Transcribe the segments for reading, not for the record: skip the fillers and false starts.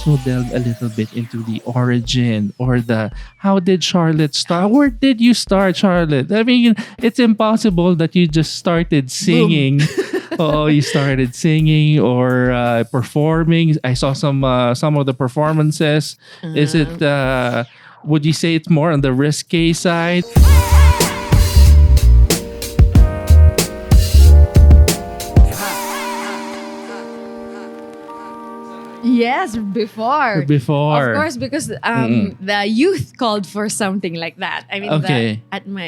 also delve a little bit into the origin or the how did Charlotte start? Where did you start, Charlotte? I mean, it's impossible that you just started singing. Oh, you started singing or performing. I saw some of the performances. Is it? Would you say it's more on the risque side? Yes, before. Before. Of course, because the youth called for something like that. I mean, Okay.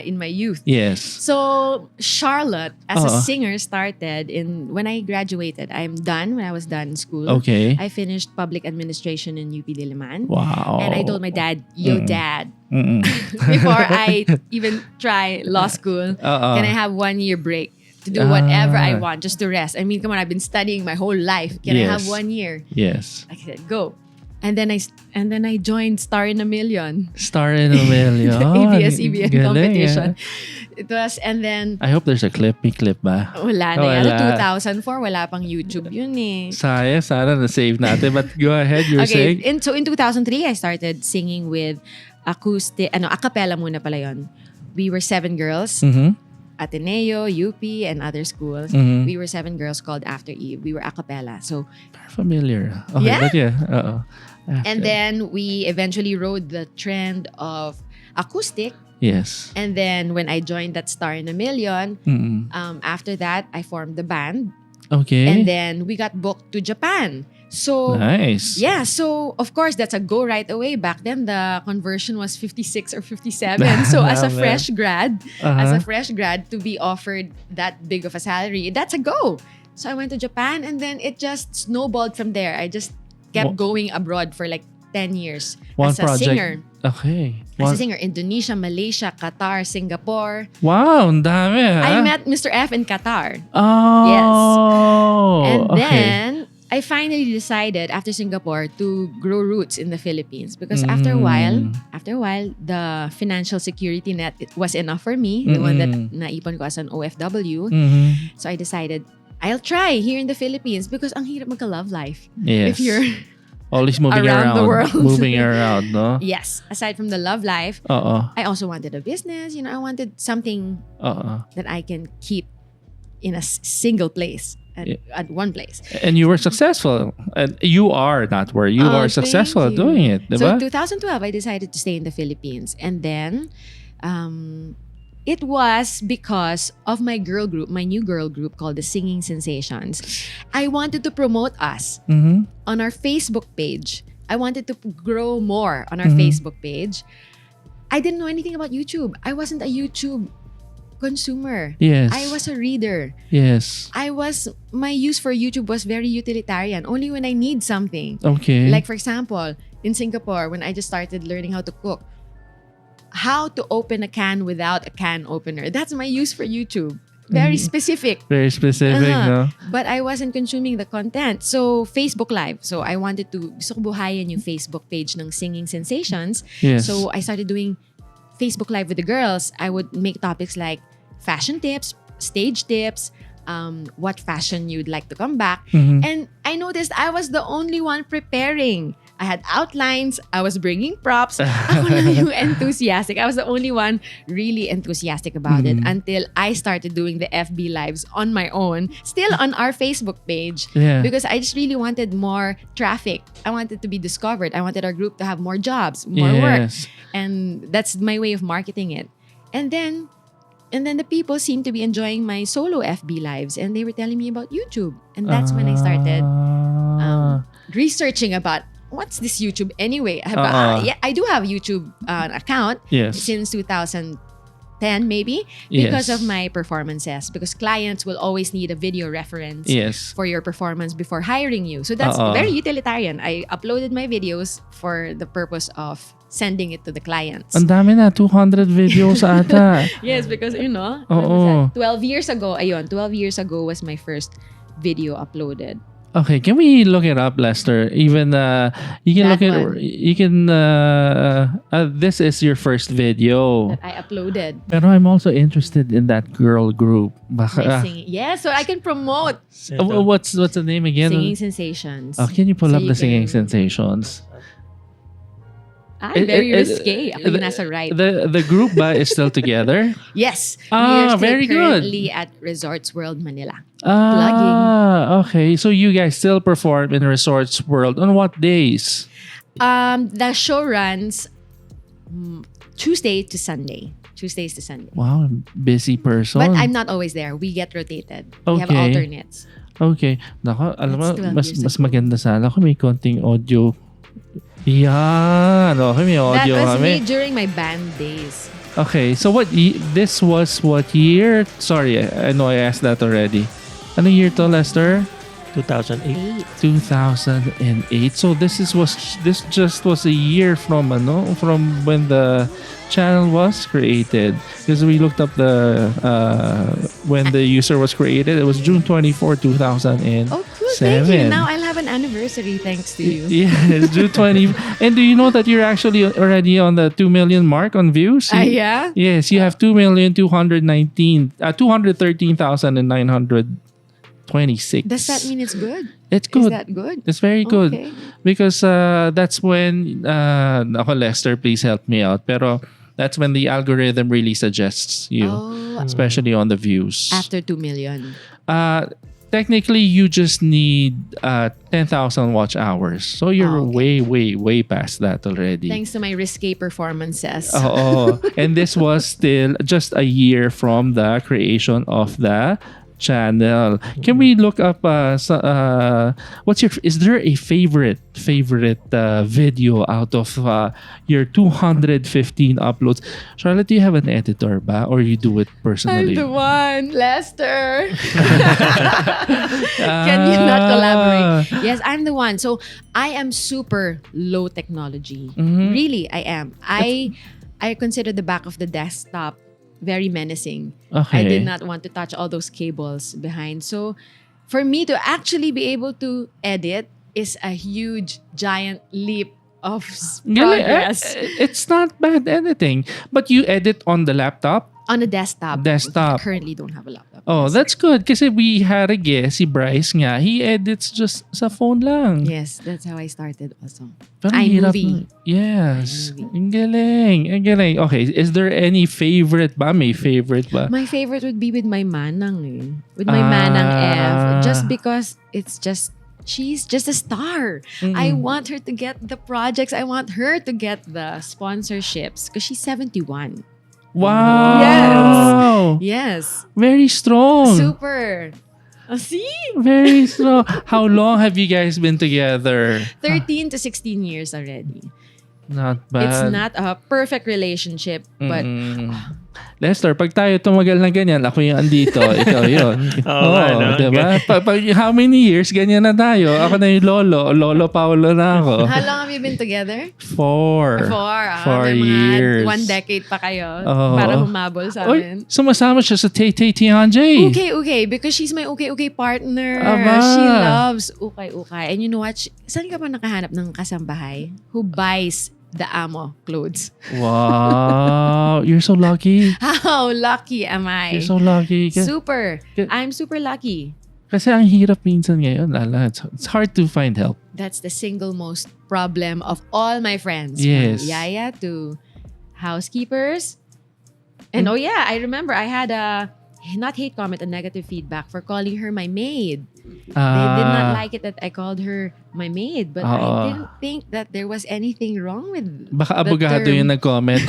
in my youth. Yes. So Charlotte, as a singer, started when I graduated. When I was done in school. Okay. I finished public administration in UP Diliman. Wow. And I told my dad, "Yo, Dad, before I even try law school, can I have 1 year break to do whatever I want, just to rest? I mean, come on, I've been studying my whole life. Can I have 1 year?" Yes. I said, "Go." And then I joined Star in a Million. Star in a Million. ABS-CBN Galing, competition. yeah. It was, and then I hope there's a clip. May clip ba? wala na Wala. yan. 2004, wala pang YouTube yun eh. Sayang, sana na-save natin. But go ahead, you were saying? in 2003, I started singing with acoustic, a cappella muna pala yun. We were 7 girls. Mm-hmm. Ateneo, UP, and other schools. Mhm. We were 7 girls called After Eve. We were a cappella. So, Familiar. Okay, Yeah? but yeah. and then we eventually rode the trend of acoustic. Yes. And then when I joined that Star in a Million, Mm-mm. after that, I formed the band. Okay. And then we got booked to Japan. So, nice. yeah. So, of course, that's a go right away. Back then, the conversion was 56 or 57. So, as a Man. fresh grad, Uh-huh. to be offered that big of a salary, that's a go. So, I went to Japan and then it just snowballed from there. I just kept going abroad for like 10 years One as a project. singer. Okay. As a singer, Indonesia, Malaysia, Qatar, Singapore. Wow, ang dami ha? I met Mr. F in Qatar. Oh. And okay. then I finally decided after Singapore to grow roots in the Philippines because after a while, the financial security net was enough for me, the one that naipon ko as an OFW. Mhm. So I decided I'll try here in the Philippines because ang hirap magka-love life. Yes. If you're Always moving around around. the world. Moving around, no? yes, aside from the love life, I also wanted a business. I wanted something that I can keep in a single place. At one place. And you were successful. And you are not where you are successful at thank you. doing it. So Diba? in 2012, I decided to stay in the Philippines. And then it was because of my new girl group called the Singing Sensations. I wanted to promote us Mhm. on our Facebook page. I wanted to grow more on our Facebook page. I didn't know anything about YouTube. I wasn't a YouTube consumer. Yes. I was a reader. Yes. My use for YouTube was very utilitarian. Only when I need something. Okay. Like for example, in Singapore, when I just started learning how to cook, how to open a can without a can opener. That's my use for YouTube. Very specific. Very specific, no? But I wasn't consuming the content. So, Facebook Live. So, I wanted to, gusto ko buhayin yung Facebook page ng Singing Sensations. Yes. So, I started doing Facebook Live with the girls. I would make topics like fashion tips, stage tips, what fashion you'd like to come back. Mhm. And I noticed I was the only one preparing. I had outlines. I was bringing props. Ako lang yung enthusiastic. I was the only one really enthusiastic about it until I started doing the FB Lives on my own, still on our Facebook page. Yeah. Because I just really wanted more traffic. I wanted to be discovered. I wanted our group to have more jobs, more work. Yes. And that's my way of marketing it. And then the people seemed to be enjoying my solo FB Lives and they were telling me about YouTube. And that's when I started researching about what's this YouTube anyway. I do have a YouTube account Yes. since 2010 maybe because of my performances, because clients will always need a video reference Yes. for your performance before hiring you. So that's very utilitarian. I uploaded my videos for the purpose of sending it to the clients. Ang dami na, 200 videos ata. Yes, because when was Oo. that? 12 years ago was my first video uploaded. Okay, can we look it up, Lester? Even you can That look at one. you can. This is your first video. that I uploaded. Pero I'm also interested in that girl group. Baka, My singing. Yeah, so I can promote what's the name again? Singing Sensations. Oh, can you pull So up you the singing can- sensations? Very risque. Ako yung nasa right. The group ba is still together? Yes. Ah, we are still very good. currently at Resorts World Manila. Okay. So you guys still perform in Resorts World on what days? The show runs Tuesday to Sunday. Tuesdays to Sunday. Wow, busy person. But I'm not always there. We get rotated. We have Okay. alternates. Okay. Nako, alam mo, That's 12 years mas maganda sana kung may konting audio. Yan. Okay, may That audio was kami. me during my band days. Okay, so this was what year? Sorry, I know I asked that already. Ano year to, Lester? 2008. 2008. So this just was a year from when the channel was created, because we looked up the when the user was created. It was June 24, 2007. Oh, cool. Thank you. Now I'll have an anniversary thanks to you. Yes, June 20. And do you know that you're actually already on the 2 million mark on views? Yeah? Yes, you have 2,213,926. Does that mean it's good? It's Is good. that good? It's very good. Okay. Because that's when ako, Lester, please help me out. Pero that's when the algorithm really suggests you, Oh, especially on the views. after 2 million. Technically, you just need 10,000 watch hours. So you're Okay. way past that already. Thanks to my risque performances. Oh, and this was still just a year from the creation of the channel. Can we look up is there a favorite video out of your 215 uploads? Charlotte, do you have an editor ba, or you do it I'm personally? the one, Lester. Can you not collaborate? Yes, I'm the one. So I am super low technology. Mhm. Really, I am. I consider the back of the desktop very menacing. Okay. I did not want to touch all those cables behind. So for me to actually be able to edit is a huge, giant leap of progress. It's not bad editing, but you edit on the laptop. On a desktop. Desktop. I currently don't have a laptop. Oh, Yes. that's good. Kasi we had a guest, si Bryce nga. He edits just sa phone lang. Yes, that's how I started also. Pero hirap iMovie. na- Yes. iMovie. Ang galing. Ang galing. Okay, is there any favorite ba? May favorite ba? My favorite would be with my manang eh. With my manang F. Just because she's just a star. I want her to get the projects. I want her to get the sponsorships because she's 71. Wow. Yes. Very strong. Super. See? Very strong. How long have you guys been together? 13 to 16 years already. Not bad. It's not a perfect relationship, but Mm. Lester, pag tayo tumagal na ganyan, ako yung andito, ikaw yun. Oo nga, no? Diba? How many years, ganyan na tayo. Ako na yung Lolo Paolo na ako. how long have you been together? 4. 4 4 years. 1 decade pa kayo Oo. para humabol sa Uy, amin. sumasama siya sa Taytay Tiangge. Okay, because she's my okay partner. Aba. She loves ukay. And you know what? Saan ka ba nakahanap ng kasambahay who buys the amo clothes? Wow. You're so lucky. How lucky am I? You're so lucky. Super. I'm super lucky. Kasi ang hirap minsan ngayon. It's hard to find help. That's the single most problem of all my friends. Yes. From yaya to housekeepers. And oh yeah, I remember I had a not hate comment, a negative feedback for calling her my maid. They did not like it that I called her my maid, but I didn't think that there was anything wrong with Baka the abogado term. yung nag-comment.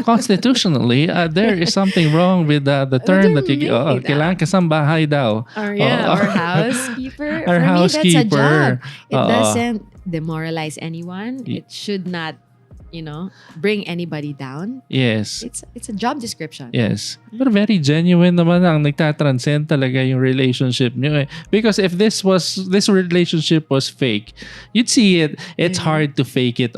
Constitutionally, there is something wrong with the term that you maid, kailangan kasambahay daw. Or yeah, Oo. or housekeeper. Or For me, that's a housekeeper. job. It Oo. doesn't demoralize anyone. It should not, bring anybody down. Yes. It's a job description. Yes. Pero very genuine naman ang nagtatranscend talaga yung relationship niyo eh. Because if this relationship was fake, you'd see it. It's hard to fake it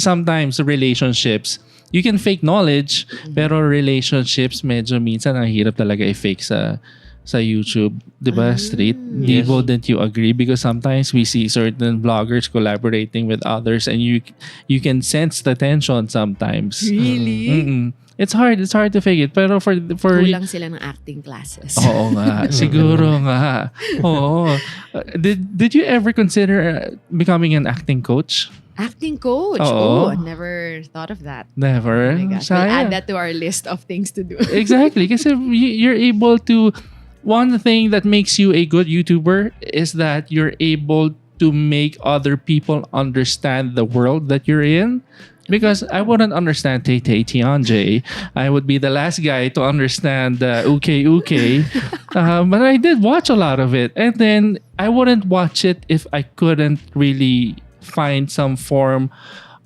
sometimes relationships. You can fake knowledge, pero relationships medyo minsan ang hirap talaga i-fake sa sa YouTube, di ba, street? Yes. Wouldn't you agree? Because sometimes we see certain vloggers collaborating with others and you can sense the tension sometimes. Really? Mm-mm. It's hard to fake it. Pero for Kulang sila ng acting classes. Oo nga, siguro nga. Oo. Did you ever consider becoming an acting coach? Acting coach? Oo. Oh, never thought of that. Never. Oh my gosh. We'll Sayang. add that to our list of things to do. Exactly. Kasi you're able to, one thing that makes you a good YouTuber is that you're able to make other people understand the world that you're in. Because I wouldn't understand Taytay Tiangge. I would be the last guy to understand uke. But I did watch a lot of it. And then I wouldn't watch it if I couldn't really find some form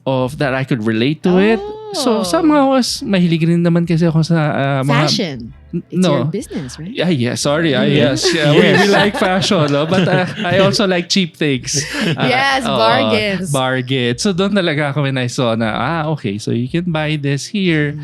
of that I could relate to it. So somehow mahilig rin naman kasi ako sa Fashion. It's no. your business, right? Yeah, sorry. Yes. Yeah, we like fashion, no? But I also like cheap things. Yes, oo, bargains. Bargains. So doon talaga ako when I saw na, okay, so you can buy this here.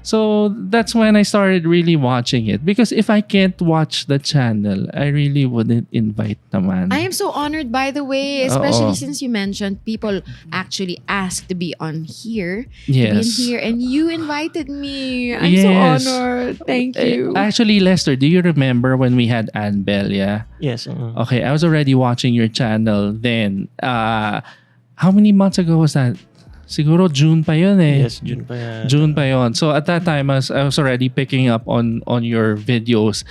So that's when I started really watching it. Because if I can't watch the channel, I really wouldn't invite naman. I am so honored, by the way, especially Oo. since you mentioned people actually asked to be on here, Yes. to be in here, and you invited me. I'm Yes. so honored. Thank you. Actually, Lester, do you remember when we had Ann Bell, yeah? Yes. Okay, I was already watching your channel then. How many months ago was that? Siguro June pa yun eh. Yes, June pa yan. June pa yun. So at that time, I was already picking up on your videos.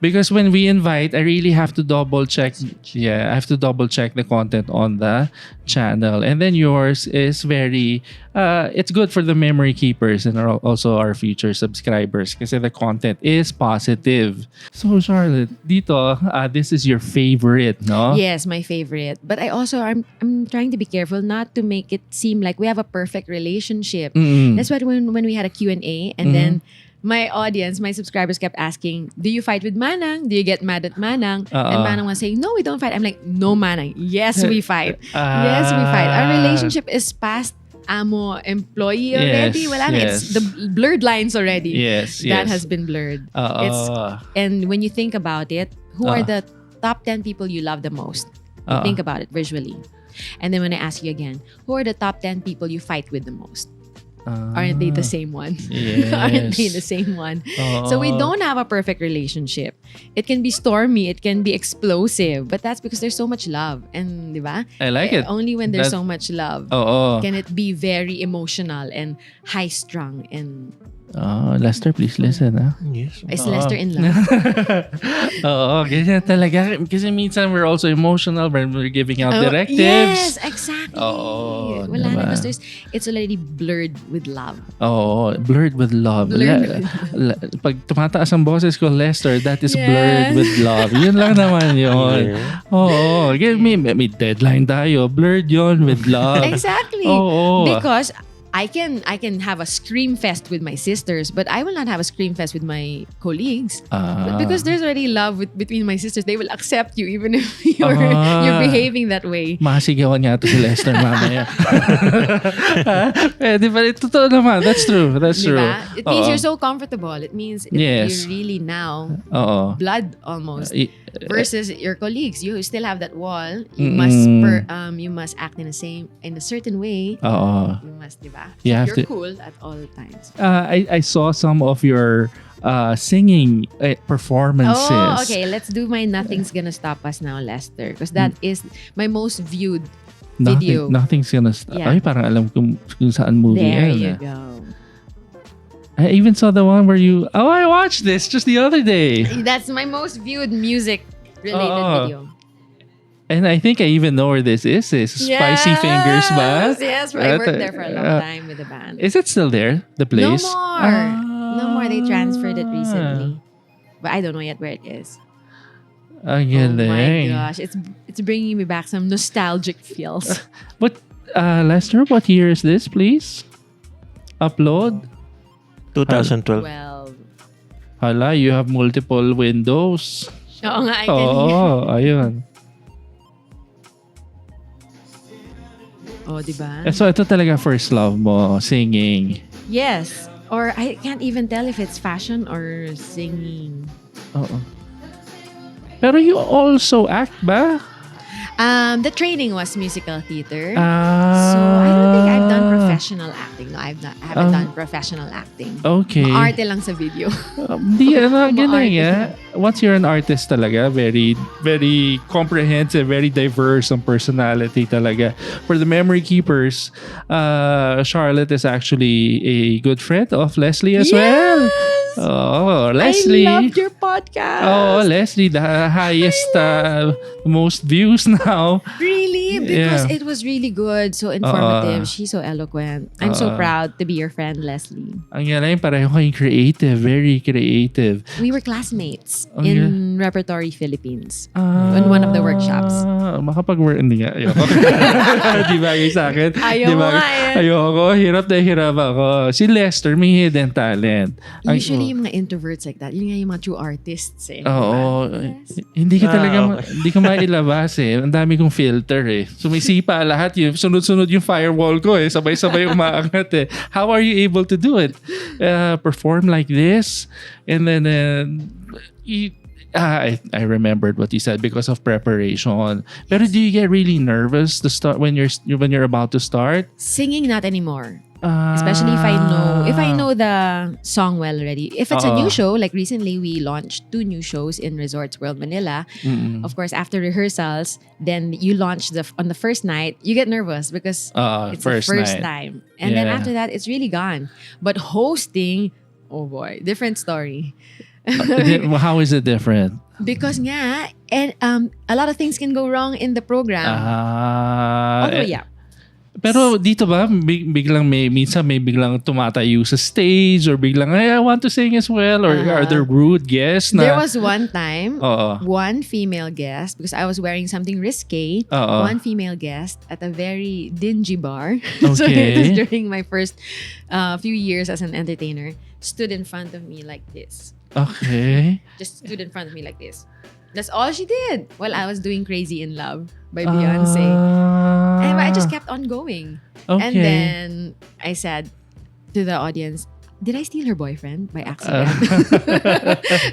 Because when we invite, I really have to double check. Yeah, I have to double check the content on the channel. And then yours is very, it's good for the memory keepers and also our future subscribers kasi the content is positive. So Charlotte, dito, this is your favorite, no? Yes, my favorite. But I'm trying to be careful not to make it seem like we have a perfect relationship. Mm-mm. That's why when we had a Q&A and then my audience, my subscribers kept asking, do you fight with Manang? Do you get mad at Manang? And Manang was saying, no, we don't fight. I'm like, no, Manang. Yes, we fight. Yes, we fight. Our relationship is past amo-employee already. Wala na. It's the blurred lines already. Yes, That yes. has been blurred. Uh-oh. And when you think about it, who are the top 10 people you love the most? Think about it visually. And then when I ask you again, who are the top 10 people you fight with the most? Aren't they the same one? Yes. Aren't they the same one? So we don't have a perfect relationship. It can be stormy, it can be explosive, but that's because there's so much love. And, di ba? I like it. Only when there's That- so much love can it be very emotional and high-strung and Lester, please listen, ha? Yes. is Lester in love? Oo, ganyan talaga. Kasi minsan we're also emotional when we're giving out Oh, directives. Yes, exactly. Oo, Wala diba? na because it's already blurred with love. Oo, blurred with love. Blurred Pag tumataas ang boses ko, Lester, that is Yes. blurred with love. Yun lang naman yun. Yeah. Oo, may deadline tayo. Blurred yun with love. Exactly. Oo. Because I can have a scream fest with my sisters, but I will not have a scream fest with my colleagues. But because there's already love between my sisters, they will accept you even if you're behaving that way. Masigawan nga to si Lester mamaya. Di ba? Totoo naman. That's true. That's true. Diba? It means Oo. you're so comfortable. It means Yes. you're really now Oo. blood almost. Versus your colleagues, you still have that wall. You must act in a certain way. Oo. You must, diba? You have You're to- cool at all times. I saw some of your singing performances. Oh, okay. Let's do my Nothing's Gonna Stop Us Now, Lester. Because that is my most viewed video. Nothing's gonna stop. Yeah. Ay, parang alam kung saan movie There yan. you go. I even saw the one where you... Oh, I watched this just the other day. That's my most viewed music-related Oo. video. And I think I even know where this is. Spicy Fingers ba? Yes, I worked there for a long time with the band. Is it still there? The place? No more. No more. They transferred it recently. But I don't know yet where it is. Ang Oh my galing. gosh. It's bringing me back some nostalgic feels. But, Lester, what year is this, please? Upload? 2012. 12. Hala, you have multiple windows. Oo nga, I can hear. Oo, ayun. Oh, diba? So, ito talaga first love mo, singing. Yes. Or I can't even tell if it's fashion or singing. Oo. Pero you also act ba? The training was musical theater. So I don't think I've done professional acting. No, I haven't done professional acting. Okay. Maarte lang sa video. Di, galing Maarte. Once you're an artist talaga, very, very comprehensive, very diverse ang personality talaga. For the memory keepers, Charlotte is actually a good friend of Leslie as well. Oh, Leslie. I loved your podcast. Oh, Leslie, the highest, most views now. Really? Because Yeah. it was really good. So informative. She's so eloquent. I'm so proud to be your friend, Leslie. Ang galing, pareho kayong creative, very creative. We were classmates Oh, in Repertory Philippines. On one of the workshops. Makapag-work, hindi nga. Ayoko. Di bagay sa akin. Ayaw Di mo bagay. nga eh. Ayoko. Hirap na hirap ako. Si Lester, may hidden talent. Usually yung mga introverts like that, yun nga yung mga true artists eh. Oo. Yes. Hindi ka talaga, okay. hindi ka mailabas eh. Ang dami kong filter eh. Sumisipa lahat yun. Sunod-sunod yung firewall ko eh. Sabay-sabay umaangat eh. How are you able to do it? Perform like this? And then, I remembered what you said because of preparation. Pero do you get really nervous to start when you're about to start? Singing, not anymore. Especially if I know the song well already. If it's a new show, like recently we launched 2 new shows in Resorts World Manila. Of course, after rehearsals, then you launch on the first night, you get nervous because it's the first time. And then Yeah. after that, it's really gone. But hosting, oh boy, different story. How is it different? Because nga, and a lot of things can go wrong in the program. Although yeah. Pero dito ba, minsan may biglang tumatayo sa stage or biglang, hey, I want to sing as well, or are there rude guests na? There was one time, Oo. one female guest, because I was wearing something risque, Oo. one female guest at a very dingy bar. So it Okay. was during my first few years as an entertainer, stood in front of me like this. Okay. Just stood in front of me like this. That's all she did while I was doing Crazy in Love by Beyonce. And I just kept on going. Okay. And then I said to the audience, did I steal her boyfriend by accident?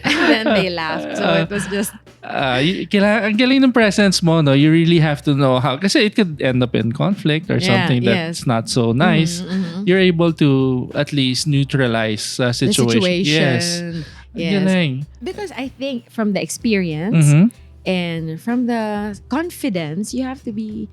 And then they laughed. So it was just... ang galing ng presence mo, no? You really have to know how, kasi it could end up in conflict or Yeah, something that's yes. not so nice. You're able to at least neutralize a The situation. Yes. Ang Yes. galing. Because I think from the experience and from the confidence, you have to be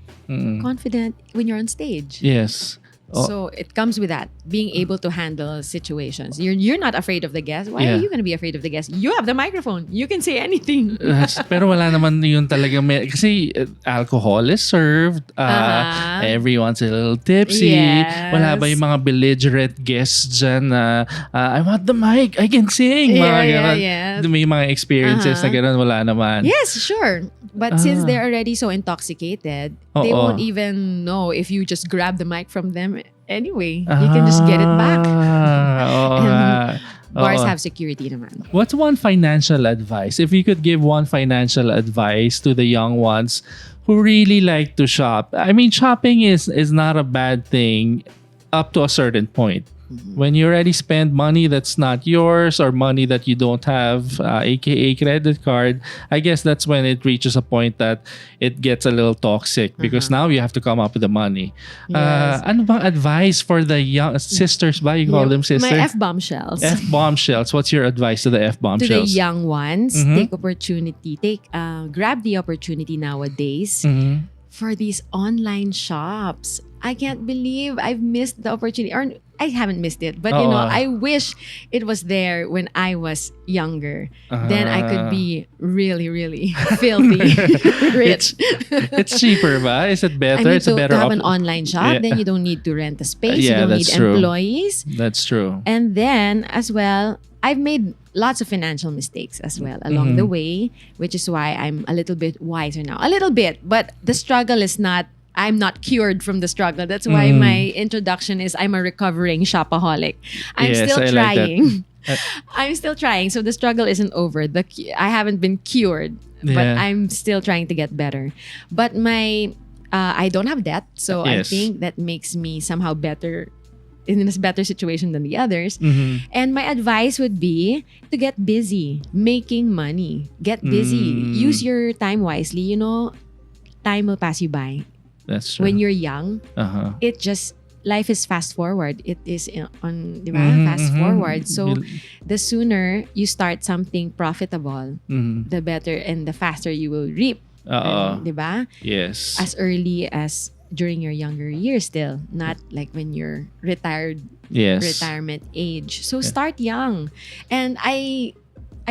confident when you're on stage. Yes. Oh. So it comes with that, being able to handle situations. You're not afraid of the guest. Why Yeah. are you going to be afraid of the guest? You have the microphone. You can say anything. Pero wala naman yun talaga. Kasi alcohol is served. Everyone's a little tipsy. Yes. Wala ba yung mga belligerent guests dyan na I want the mic, I can sing. Mga ganon. yes. May mga experiences na gano'n, wala naman. Yes, sure. But since they're already so intoxicated, they Oo. won't even know if you just grab the mic from them anyway. You can just get it back. Oo And nga. Bars Oo. have security naman. What's one financial advice? If you could give one financial advice to the young ones who really like to shop. I mean, shopping is not a bad thing up to a certain point. When you already spend money that's not yours or money that you don't have, aka credit card, I guess that's when it reaches a point that it gets a little toxic because now you have to come up with the money. Yes. Ano bang advice for the young sisters ba? You call them sisters? My F-Bombshells. F-Bombshells. What's your advice to the To the F-Bombshells? young ones, take opportunity. Grab the opportunity nowadays for these online shops. I can't believe I've missed the opportunity. Or I haven't missed it. But you know, I wish it was there when I was younger. Then I could be really, really filthy rich. It's cheaper ba? Is it better? I mean, It's a better to have an op- online shop, Yeah. then you don't need to rent a space. Yeah, you don't that's need true. employees. That's true. And then, as well, I've made lots of financial mistakes as well along the way, which is why I'm a little bit wiser now. A little bit, but the struggle is not, I'm not cured from the struggle. That's why my introduction is I'm a recovering shopaholic. I'm Yes, still I like that. trying. I'm still trying. So the struggle isn't over. I haven't been cured, but Yeah. I'm still trying to get better. But I don't have debt, so I Yes. think that makes me somehow better in a better situation than the others. Mhm. And my advice would be to get busy making money. Get busy. Use your time wisely. You know, time will pass you by. That's true. When you're young, Uh-huh. it just life is fast forward. It is on, di ba? Fast forward. So the sooner you start something profitable, the better and the faster you will reap. Di ba? Yes. As early as during your younger years still, not like when you're Yes. retirement age. So start young. And I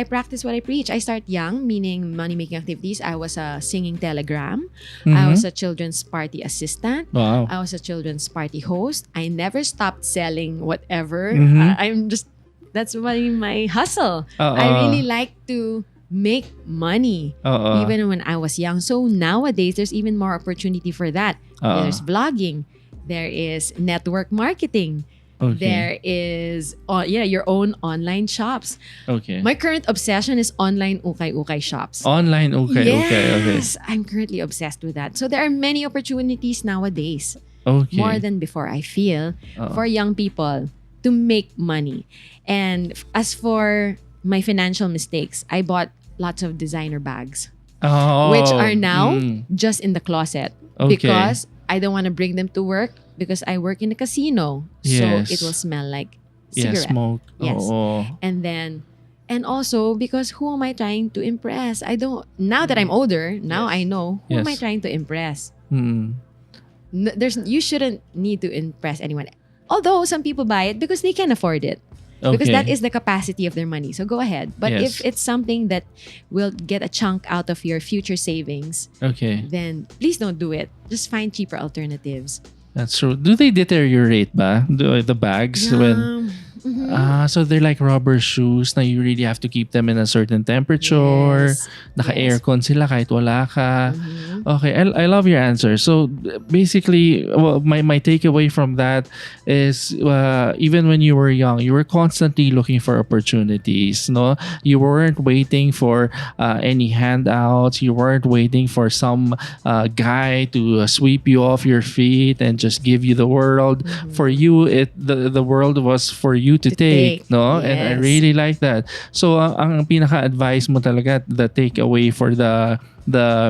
practice what I preach. I start young, meaning money-making activities. I was a singing telegram. I was a children's party assistant. Wow. I was a children's party host. I never stopped selling whatever. That's my hustle. I really like to make money even when I was young. So nowadays, there's even more opportunity for that. There's vlogging. There is network marketing. Okay. There is your own online shops. Okay. My current obsession is online ukay-ukay shops. Online, okay. Yes, I'm currently obsessed with that. So there are many opportunities nowadays, Okay. more than before, I feel, for young people to make money. And as for my financial mistakes, I bought lots of designer bags, which are now just in the closet because I don't want to bring them to work because I work in a casino. Yes. So it will smell like cigarette. Smoke. Yes. Oo. And also because who am I trying to impress? Now that I'm older, now I know who am I trying to impress. You shouldn't need to impress anyone. Although some people buy it because they can afford it. Because that is the capacity of their money. So go ahead. But if it's something that will get a chunk out of your future savings, then please don't do it. Just find cheaper alternatives. That's true. Do they deteriorate ba? The bags when so they're like rubber shoes na you really have to keep them in a certain temperature. Yes. Naka-aircon sila kahit wala ka. Okay, I love your answer. So basically, my takeaway from that is even when you were young, you were constantly looking for opportunities. No, you weren't waiting for any handouts. You weren't waiting for some guy to sweep you off your feet and just give you the world. For you, the world was for you to take. No, and I really like that. So ang pinaka-advice mo talaga, the takeaway for the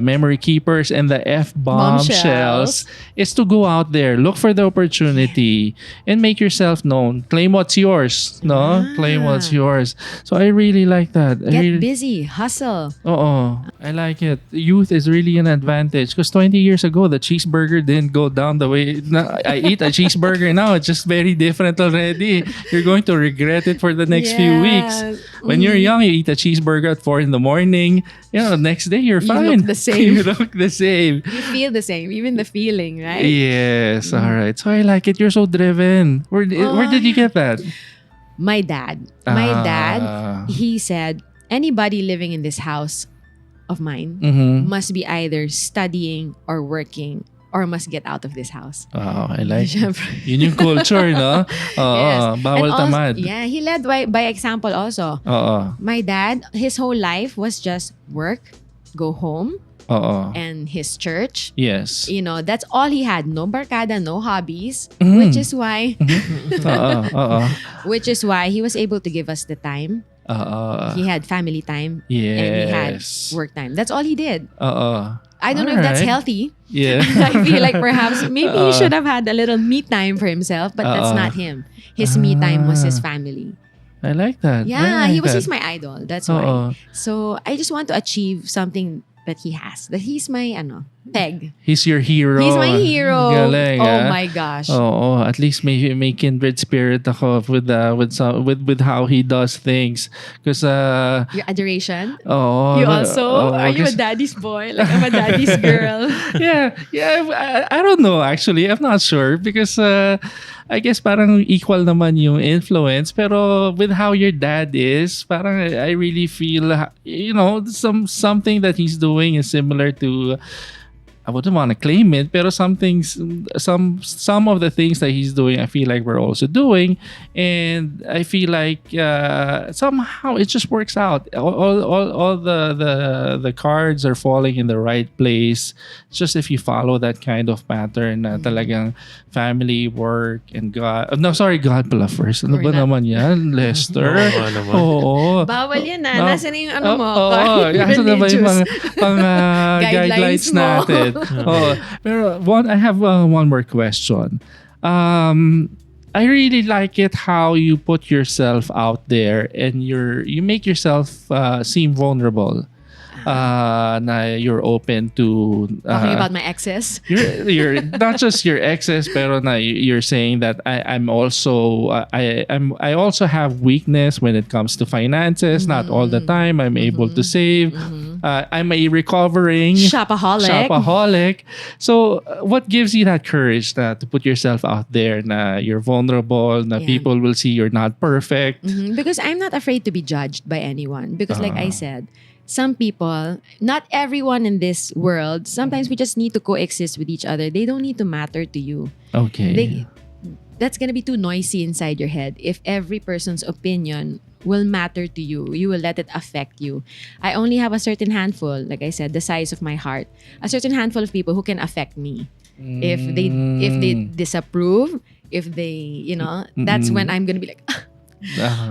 memory keepers and the F-Bombshells is to go out there, look for the opportunity, and make yourself known. Claim what's yours, no? Claim what's yours. So I really like that. Get busy, hustle. I like it. Youth is really an advantage because 20 years ago, the cheeseburger didn't go down the way I eat a cheeseburger now. It's just very different already. You're going to regret it for the next few weeks. When you're young, you eat a cheeseburger at 4 a.m. Next day you're fine. You look the same. You look the same. You feel the same, even the feeling, right? Yes. All right. So I like it. You're so driven. Where did you get that? My dad, he said, anybody living in this house of mine must be either studying or working or must get out of this house. Wow, I like it. Yun yung culture, no? Bawal tamad. Yeah, he led by example also. My dad, his whole life was just work, go home, and his church. Yes. That's all he had. No barkada, no hobbies, which is why which is why he was able to give us the time. He had family time and he had work time. That's all he did. I don't know if that's healthy. Yeah. I feel like perhaps maybe he should have had a little me time for himself, but that's not him. His me time was his family. I like that. Yeah, he's my idol. That's why. So I just want to achieve something that he has. That he's my peg. He's your hero. He's my hero. Galing, my gosh. At least may kindred spirit ako with how he does things. Because your adoration. You also are you a daddy's boy? Like I'm a daddy's girl. yeah. I don't know actually. I'm not sure because I guess parang equal naman yung influence. Pero with how your dad is, parang I really feel something that he's doing is similar to I wouldn't want to claim it, pero some things, some of the things that he's doing, I feel like we're also doing, and I feel like somehow it just works out. All the cards are falling in the right place. It's just if you follow that kind of pattern, na talagang family, work, and God. No, sorry, God pala first. Ano ba naman yan, Lester? Oo naman. Oo. Bawal yan na. Nasaan na yung ano mo? Oo. Asa na ba yung mga guidelines Guidelines mo. natin? Pero I have one more question. I really like it how you put yourself out there and you make yourself seem vulnerable. Na you're open to Talking about my exes. you're not just your exes, pero na you're saying that I'm also I also have weakness when it comes to finances. Not all the time I'm able to save. I'm a recovering shopaholic. So what gives you that courage to put yourself out there? Na you're vulnerable. Na people will see you're not perfect. Because I'm not afraid to be judged by anyone. Because like I said, some people, not everyone in this world, sometimes we just need to coexist with each other. They don't need to matter to you. Okay. That's gonna be too noisy inside your head. If every person's opinion will matter to you, you will let it affect you. I only have a certain handful, like I said, the size of my heart, a certain handful of people who can affect me. If they disapprove, if they, that's when I'm gonna be like,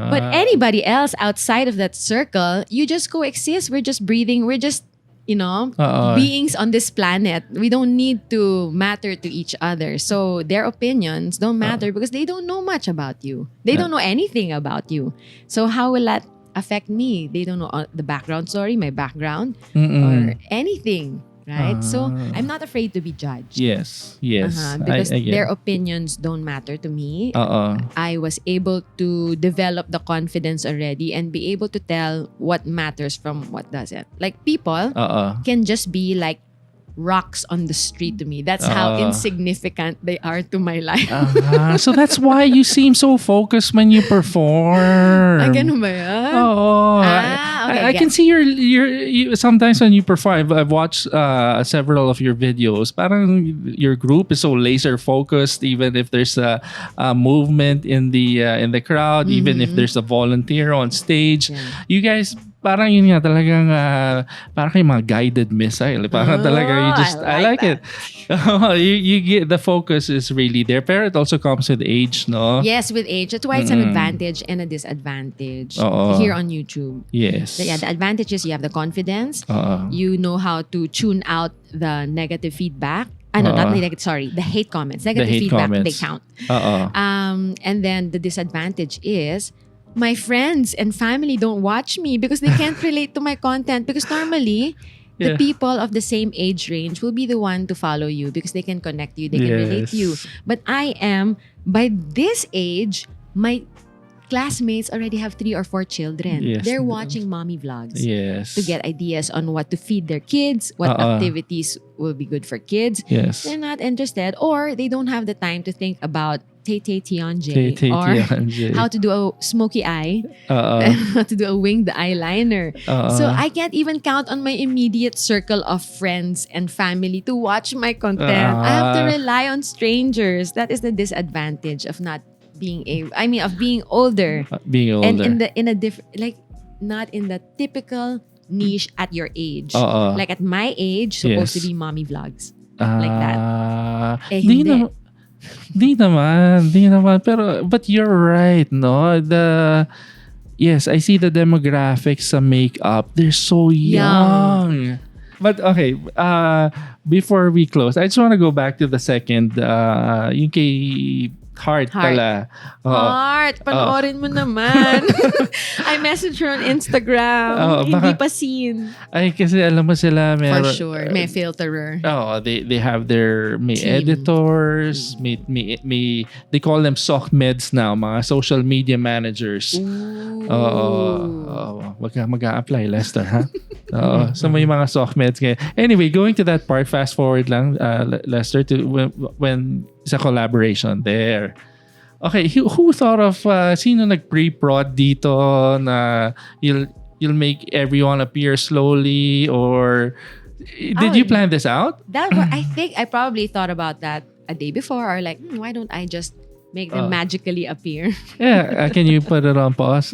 But anybody else outside of that circle, you just coexist. We're just breathing. We're just, beings on this planet. We don't need to matter to each other. So their opinions don't matter because they don't know much about you. They don't know anything about you. So how will that affect me? They don't know the background story, my background, or anything. Right? So I'm not afraid to be judged. Yes. Because their opinions don't matter to me. I was able to develop the confidence already and be able to tell what matters from what doesn't. Like people can just be like rocks on the street to me. That's how insignificant they are to my life. So that's why you seem so focused when you perform. Ganun ba yan? Okay, I can see you sometimes when you perform. I've watched several of your videos. Parang your group is so laser focused, even if there's a movement in the crowd, even if there's a volunteer on stage. You guys, parang yun nga talagang parang kayong mga guided missile. Parang talaga I like it. You get the focus is really there, pero it also comes with age, no? Yes, with age. That's why it's an advantage and a disadvantage here on YouTube. Yes. Yeah, the advantage is you have the confidence. You know how to tune out the negative feedback. Not negative. Sorry, the hate comments. Negative feedback, they count. And then the disadvantage is my friends and family don't watch me because they can't relate to my content. Because normally, the people of the same age range will be the one to follow you because they can connect you, they can relate to you. But I am, by this age, my classmates already have 3 or 4 children. They're watching mommy vlogs to get ideas on what to feed their kids, what activities will be good for kids. They're not interested, or they don't have the time to think about Taytay Tiangge or how to do a smoky eye and how to do a winged eyeliner. So I can't even count on my immediate circle of friends and family to watch my content. I have to rely on strangers. That is the disadvantage of not being of being older. And in a different, like, not in the typical niche at your age. Like at my age, supposed to be mommy vlogs. Like that. Hindi. Di naman. Pero, but you're right, no? Yes, I see the demographics sa makeup. They're so young. But okay, before we close, I just want to go back to the second, yung kay Heart pala. Heart, panoorin mo naman. I messaged her on Instagram. Hindi pa seen. Ay, kasi alam mo sila, for sure, may filterer. They have their editors, may they call them sock meds now, mga social media managers. Wag ka mag-a-apply, Lester, ha? So may mga sock meds ngayon. Anyway, going to that part, fast forward lang, Lester, to when sa collaboration there. Okay, who thought of sino nag-pre-prod dito na you'll make everyone appear slowly, or Did you plan this out? I think I probably thought about that a day before, or like, why don't I just make them magically appear? Yeah, can you put it on pause,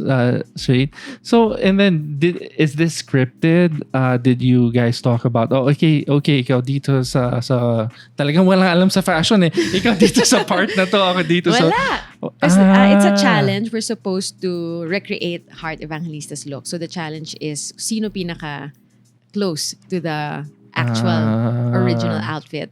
straight? So, and then, is this scripted? Did you guys talk about, okay, ikaw dito sa talagang walang alam sa fashion eh. Ikaw dito sa part na to, ako dito sa... Wala. It's a challenge. We're supposed to recreate Heart Evangelista's look. So the challenge is, sino pinaka close to the actual original outfit.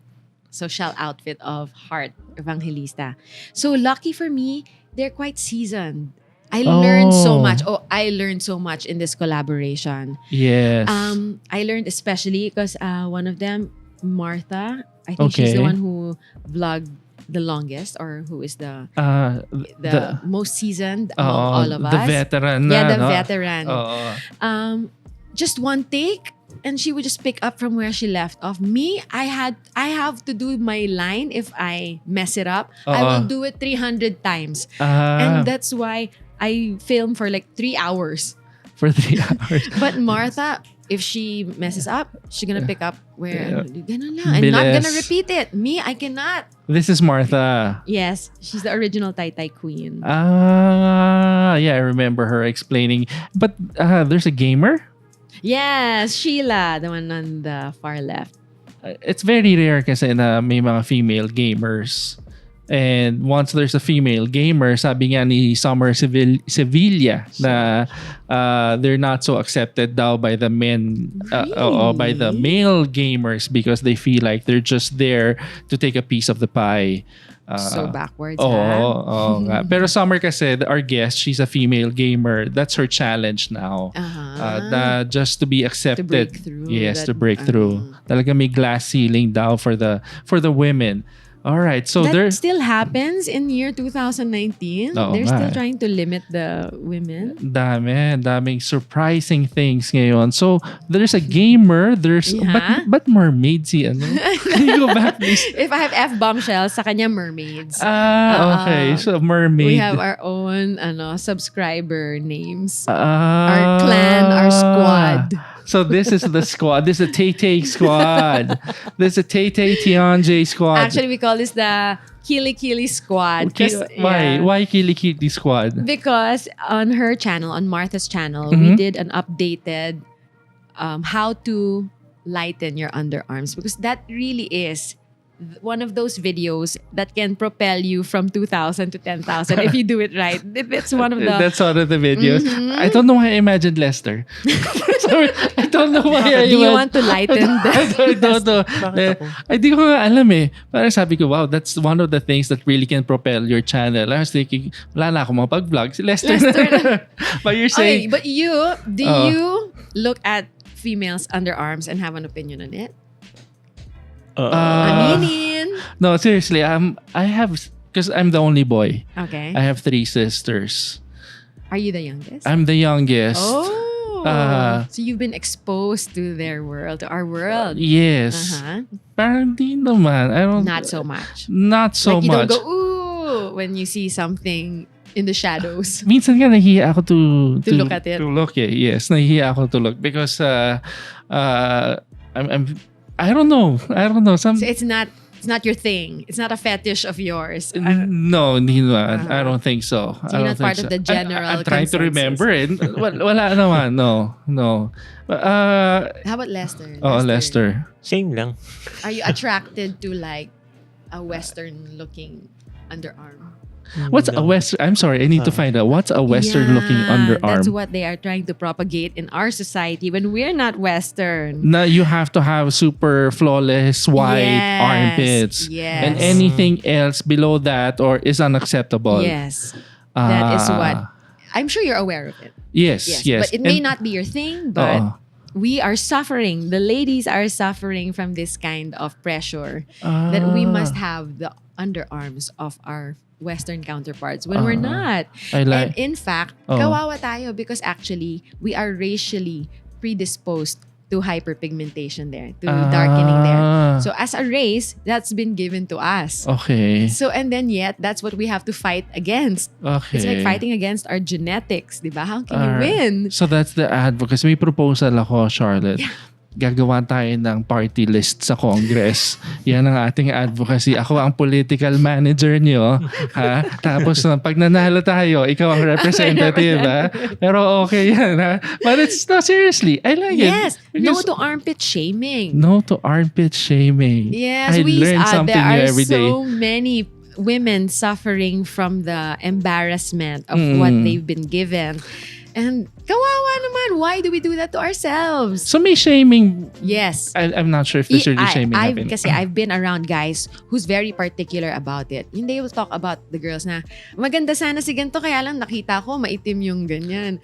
Social outfit of Heart Evangelista. So lucky for me, they're quite seasoned. I learned so much. I learned so much in this collaboration. Yes. I learned especially because one of them, Martha, I think she's the one who vlogged the longest, or who is the most seasoned among all of us. The veteran. Yeah, the veteran. Just one take, and she would just pick up from where she left off. Me, I have to do my line. If I mess it up, I will do it 300 times. And that's why I film for like 3 hours. For 3 hours. But Martha, if she messes up, she's gonna pick up where ganun lang, and not gonna repeat it. Me, I cannot. This is Martha. Yes, she's the original Taytay queen. Yeah, I remember her explaining. But there's a gamer? Yes, Sheila, the one on the far left. It's very rare kasi na may mga female gamers. And once there's a female gamer, sabi nga ni Summer Sevilla na they're not so accepted daw by the men, by the male gamers, because they feel like they're just there to take a piece of the pie. So backwards. Nga. Pero Summer kasi, our guest, she's a female gamer. That's her challenge now. Just to be accepted. To break through. Yes, to break through. Talaga may glass ceiling daw for the women. All right, so that still happens in year 2019. They're still trying to limit the women. Daming surprising things ngayon. So there's a gamer, but mermaid si ano? Can you go back please? If I have F-Bombshells, sa kanya mermaids. Okay. So mermaid. We have our own subscriber names. Our clan, our squad. So this is the squad. This is the Taytay squad. This is the Taytay Tiangge squad. Actually, we call this the Kili Kili squad. Why? Why Kili Kili squad? Because on her channel, on Martha's channel, we did an updated how to lighten your underarms, because that really is one of those videos that can propel you from 2,000 to 10,000 if you do it right. It's one of the... That's one of the videos. I don't know why I imagined Lester. Sorry, I don't know why I imagined... Do you want to lighten I don't know. Di ko nga alam eh. Parang sabi ko, wow, that's one of the things that really can propel your channel. I was thinking, wala na ako makapag-vlog. Si Lester na. But you're saying... Okay, but you look at females' underarms and have an opinion on it? Aminin. No, seriously, I have, because I'm the only boy. Okay. I have 3 sisters. Are you the youngest? I'm the youngest. So you've been exposed to their world, to our world. Yes. Parang di naman. Not so much. Not so like you much. Don't go, ooh, when you see something in the shadows. Minsan nga nahihiya ako to look at it. To look, yes. Nahihiya ako to look because I don't know. So it's not your thing. It's not a fetish of yours. No, hindi naman. I don't think so. So you're not part of the general I'm trying consensus. to remember it. Wala naman. No. How about Lester? Lester. Same lang. Are you attracted to like a Western-looking underarm? What's a Western? I'm sorry, I need to find out. What's a Western-looking underarm? That's what they are trying to propagate in our society when we're not Western. Now you have to have super flawless white armpits. Yes. And anything else below that or is unacceptable. Yes. That is what... I'm sure you're aware of it. Yes. But it may not be your thing, but... We are suffering. The ladies are suffering from this kind of pressure that we must have the underarms of our Western counterparts when we're not. And in fact, kawawa tayo because actually we are racially predisposed to hyperpigmentation there, to darkening there. So as a race, that's been given to us. Okay. So and then yet, that's what we have to fight against. Okay. It's like fighting against our genetics, di ba? How can you win? So that's the advocacy. May proposal ako, Charlotte. Yeah. gagawa tayo ng party list sa Congress. Yan ang ating advocacy. Ako ang political manager niyo. Ha? Tapos pag nanalo tayo, ikaw ang representative. Ha? Pero okay yan. Ha? But it's no, seriously, I like it. Yes. No to armpit shaming. No to armpit shaming. Yes, I learn something there new are every day. so many women suffering from the embarrassment of what they've been given. And kawawa naman, why do we do that to ourselves? So may shaming. Yes. I'm not sure if there's really shaming happening. Kasi I've been around guys who's very particular about it. Yung they will talk about the girls na, maganda sana si ganito, kaya lang nakita ko maitim yung ganyan.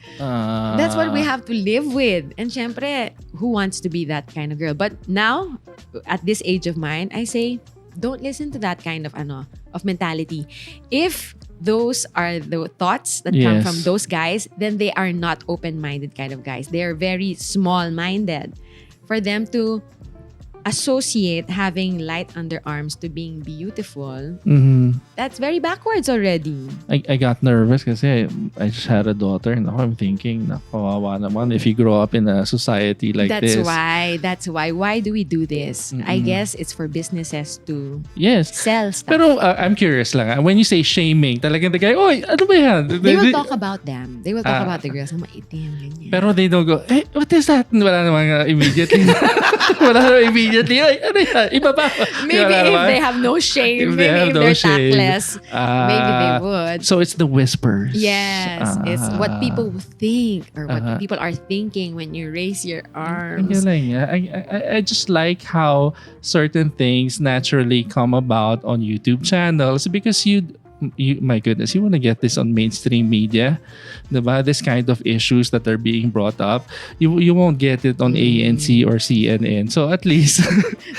That's what we have to live with. And syempre, who wants to be that kind of girl? But now, at this age of mine, I say, don't listen to that kind of mentality. If those are the thoughts that come from those guys, then they are not open-minded kind of guys. They are very small-minded. For them to associate having light underarms to being beautiful, that's very backwards already. I got nervous kasi I just had a daughter and now I'm thinking, nakawawa naman if you grow up in a society like this. That's why. Why do we do this? I guess it's for businesses to sell stuff. Pero I'm curious lang. When you say shaming, talagang the guy, oy, ano ba yan? They will talk about them. They will talk about the girls. Maitim, ganyan. Pero they don't go, hey, what is that? Wala namang immediately. Wala namang immediately. Ay, ano yan? Iba ba? Maybe if they have no shame, maybe if they're tactless, maybe they would. So it's the whispers. Yes. It's what people think or what people are thinking when you raise your arms. I just like how certain things naturally come about on YouTube channels because you my goodness, you want to get this on mainstream media, diba? This kind of issues that are being brought up, you won't get it on ANC or CNN. So at least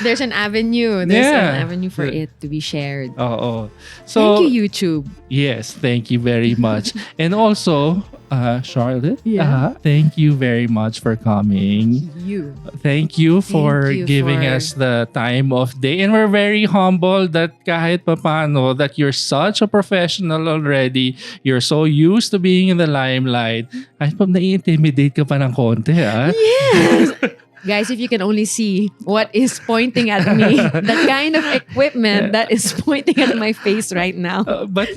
there's an avenue. There's an avenue for it to be shared. Oh. So thank you, YouTube. Yes, thank you very much. And also, Charlotte, thank you very much for coming. Thank you for giving us the time of day. And we're very humbled that kahit papano that you're such a professional already. You're so used to being in the limelight. Kahit pa nai-intimidate ka pa ng konti, ha? Yes! Guys, if you can only see what is pointing at me, the kind of equipment that is pointing at my face right now. But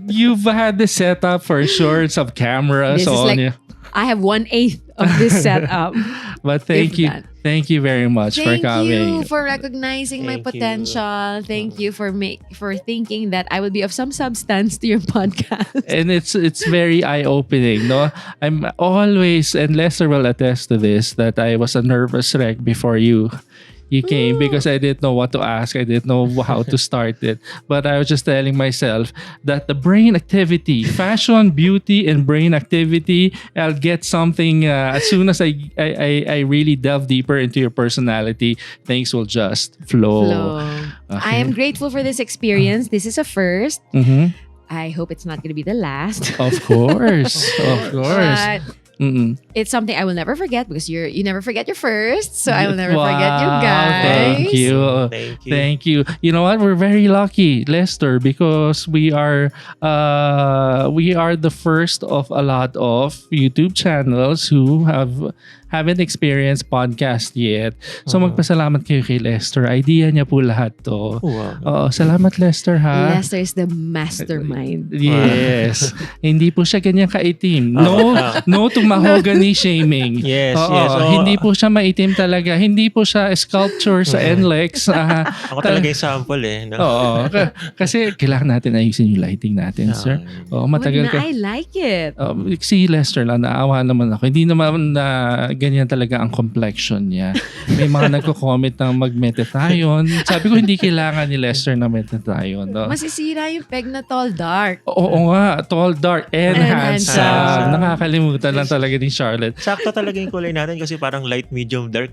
you've had the setup for sure, some cameras. This is like, I have 1/8 of this setup. But thank you. Thank you very much for coming. Thank you for recognizing my potential. Thank you for thinking that I will be of some substance to your podcast. And it's very eye-opening, no? I'm always, and Lester will attest to this, that I was a nervous wreck before you came because I didn't know what to ask. I didn't know how to start it. But I was just telling myself that the brain activity, fashion, beauty, and brain activity, I'll get something as soon as I really delve deeper into your personality. Things will just flow. Okay. I am grateful for this experience. This is a first. Mm-hmm. I hope it's not going to be the last. Of course. Of course. It's something I will never forget because you never forget your first, so I will never forget you guys. Thank you. You know what? We're very lucky, Lester, because we are the first of a lot of YouTube channels who haven't experienced podcast yet. So magpasalamat kayo kay Lester. Idea niya po lahat to. Wow. Salamat Lester, ha? Lester is the mastermind. Yes. Hindi po siya ganyan kaitim. No to mahogany shaming. Yes. Hindi po siya maitim talaga. Hindi po siya sculpture sa NLEX. Ako talaga yung sample No? Oo. Kasi kailangan natin ayusin yung lighting natin, sir. Matagal ka. I like it. Si Lester lang, naawa naman ako. Hindi naman na ganyan talaga ang complexion niya. May mga nagko-comment ng mag-metathion. Sabi ko, hindi kailangan ni Lester na metathion. No? Masisira yung peg na tall dark. Oo nga, tall dark and handsome. Nakakalimutan lang talaga ni Charlotte. Sakto talaga yung kulay natin kasi parang light, medium, dark.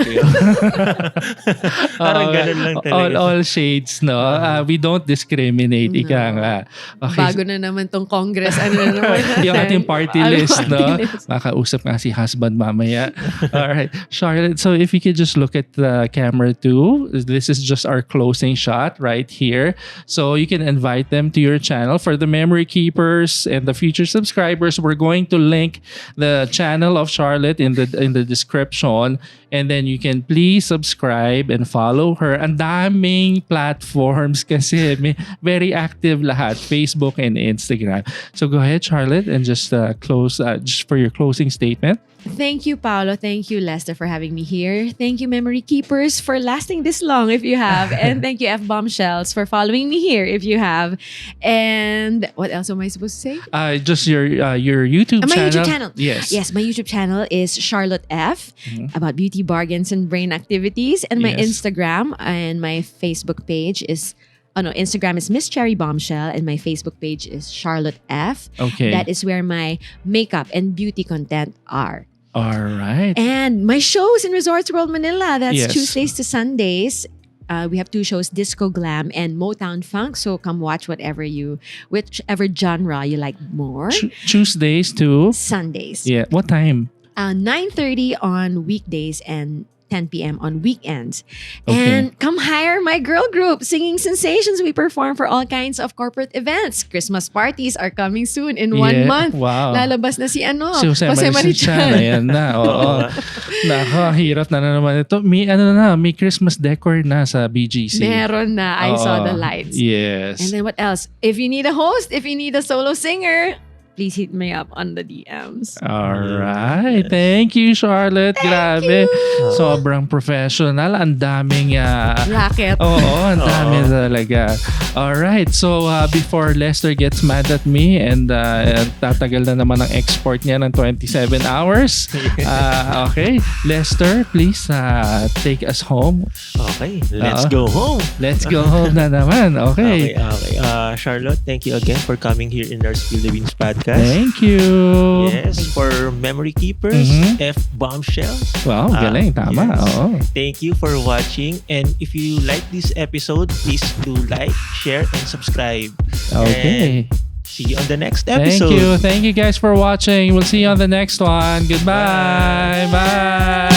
Parang ganun lang talaga. All shades, no? We don't discriminate. Ika nga. Okay. Bago na naman tong Congress. Ano na naman natin? Yung ating party list, no? Makausap nga si husband mamaya. All right, Charlotte. So if you could just look at the camera too. This is just our closing shot right here. So you can invite them to your channel. For the memory keepers and the future subscribers, we're going to link the channel of Charlotte in the description, and then you can please subscribe and follow her. Ang daming platforms kasi very active lahat, Facebook and Instagram. So go ahead, Charlotte, and just close just for your closing statement. Thank you, Paolo. Thank you, Lester, for having me here. Thank you, Memory Keepers, for lasting this long if you have. And thank you, F-Bombshells, for following me here if you have. And what else am I supposed to say? Just your YouTube My channel. YouTube channel. Yes. Yes, my YouTube channel is Charlotte F, about beauty bargains and brain activities. And my Yes. Instagram and my Facebook page is... Oh no, Instagram is Miss Cherry Bombshell and my Facebook page is Charlotte F. Okay. That is where my makeup and beauty content are. All right. And my shows in Resorts World Manila, that's Yes. Tuesdays to Sundays. We have 2 shows, Disco Glam and Motown Funk. So come watch whichever genre you like more. Tuesdays to Sundays. yeah. What time? 9:30 on weekdays and 10 p.m. on weekends. Okay. And come hire my girl group, Singing Sensations. We perform for all kinds of corporate events. Christmas parties are coming soon in 1 month. Wow. Lalabas na si Si Jose Marichan. Ayan na. Oo. Nako, hirap na naman ito. May Christmas decor na sa BGC. Meron na. I saw the Oo. lights. Yes. And then what else? If you need a host, if you need a solo singer, please hit me up on the DMs. Alright. Thank you, Charlotte. Grabe. Sobrang professional. Ang daming... Racket. Oo, ang dami talaga. Alright. So, before Lester gets mad at me and tatagal na naman ang export niya ng 27 hours. Okay. Lester, please take us home. Okay, let's go home. Let's go home na naman. Okay. Okay. Charlotte, thank you again for coming here in our Spill the Beans podcast. Thank you. Yes, for Memory Keepers, F-Bombshells. Wow, galing. Tama. Yes. Oo. Thank you for watching. And if you like this episode, please do like, share, and subscribe. Okay. And see you on the next Thank episode. you. Thank you guys for watching. We'll see you on the next one. Goodbye. Bye.